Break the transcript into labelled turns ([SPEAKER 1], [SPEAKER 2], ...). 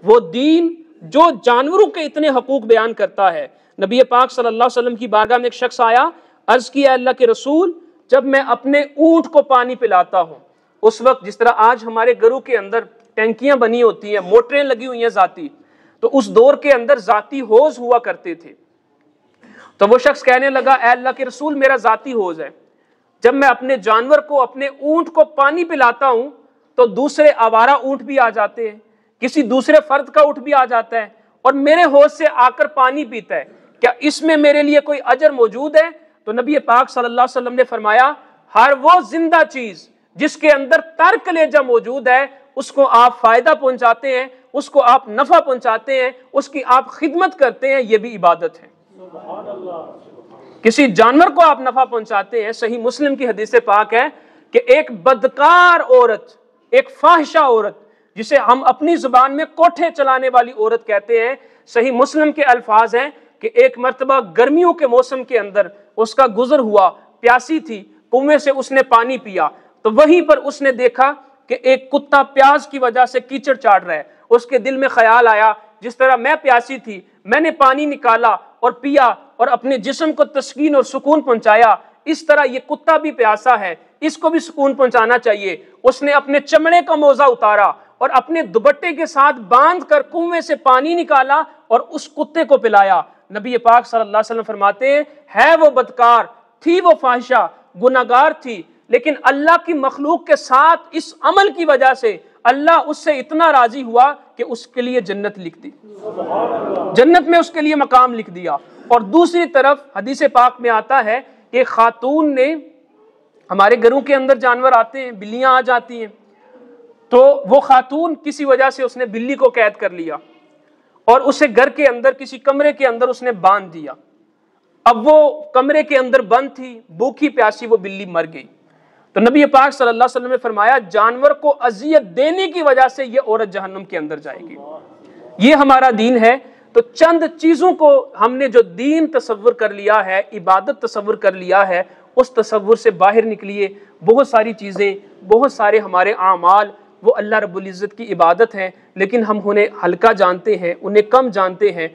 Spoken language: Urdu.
[SPEAKER 1] وہ دین جو جانوروں کے اتنے حقوق بیان کرتا ہے۔ نبی پاک صلی اللہ علیہ وسلم کی بارگاہ میں ایک شخص آیا، عرض کیا اللہ کے رسول، جب میں اپنے اونٹ کو پانی پلاتا ہوں، اس وقت جس طرح آج ہمارے گھروں کے اندر ٹینکیاں بنی ہوتی ہیں، موٹریں لگی ہوئی ہیں ذاتی، تو اس دور کے اندر ذاتی ہوز ہوا کرتے تھے۔ تو وہ شخص کہنے لگا اے اللہ کے رسول میرا ذاتی ہوز ہے، جب میں اپنے جانور کو، اپنے اونٹ کو پانی پلاتا ہوں تو دوسرے آوارہ اونٹ بھی آ جاتے ہیں، کسی دوسرے فرد کا اونٹ بھی آ جاتا ہے اور میرے حوض سے آ کر پانی پیتا ہے، کیا اس میں میرے لیے کوئی اجر موجود ہے؟ تو نبی پاک صلی اللہ علیہ وسلم نے فرمایا ہر وہ زندہ چیز جس کے اندر تر کلیجہ موجود ہے اس کو آپ فائدہ پہنچاتے ہیں، اس کو آپ نفع پہنچاتے ہیں، اس کی آپ خدمت کرتے ہیں، یہ بھی عبادت ہے۔ کسی جانور کو آپ نفع پہنچاتے ہیں۔ صحیح مسلم کی حدیث پاک ہے کہ ایک بدکار عورت، ایک فاحشہ عورت جسے ہم اپنی زبان میں کوٹھے چلانے والی عورت کہتے ہیں، صحیح مسلم کے الفاظ ہیں کہ ایک مرتبہ گرمیوں کے موسم کے اندر اس کا گزر ہوا، پیاسی تھی، کنویں سے اس نے پانی پیا تو وہیں پر اس نے دیکھا کہ ایک کتا پیاس کی وجہ سے کیچڑ چاٹ رہا ہے۔ اس کے دل میں خیال آیا جس طرح میں پیاسی تھی، میں نے پانی نکالا اور پیا اور اپنے جسم کو تسکین اور سکون پہنچایا، اس طرح یہ کتا بھی پیاسا ہے، اس کو بھی سکون پہنچانا چاہیے۔ اس نے اپنے چمڑے کا موزہ اتارا اور اپنے دوپٹے کے ساتھ باندھ کر کنویں سے پانی نکالا اور اس کتے کو پلایا۔ نبی پاک صلی اللہ علیہ وسلم فرماتے ہیں ہے وہ بدکار، تھی وہ فاحشہ، گناہگار تھی، لیکن اللہ کی مخلوق کے ساتھ اس عمل کی وجہ سے اللہ اس سے اتنا راضی ہوا کہ اس کے لیے جنت لکھ دی، جنت میں اس کے لیے مقام لکھ دیا۔ اور دوسری طرف حدیث پاک میں آتا ہے کہ خاتون نے، ہمارے گھروں کے اندر جانور آتے ہیں، بلیاں آ جاتی ہیں، تو وہ خاتون کسی وجہ سے اس نے بلی کو قید کر لیا اور اسے گھر کے اندر کسی کمرے کے اندر اس نے باندھ دیا۔ اب وہ کمرے کے اندر بند تھی، بھوکی پیاسی وہ بلی مر گئی۔ تو نبی پاک صلی اللہ علیہ وسلم نے فرمایا جانور کو اذیت دینے کی وجہ سے یہ عورت جہنم کے اندر جائے گی۔ یہ ہمارا دین ہے۔ تو چند چیزوں کو ہم نے جو دین تصور کر لیا ہے، عبادت تصور کر لیا ہے، اس تصور سے باہر نکلیے۔ بہت ساری چیزیں، بہت سارے ہمارے اعمال وہ اللہ رب العزت کی عبادت ہیں، لیکن ہم انہیں ہلکا جانتے ہیں، انہیں کم جانتے ہیں۔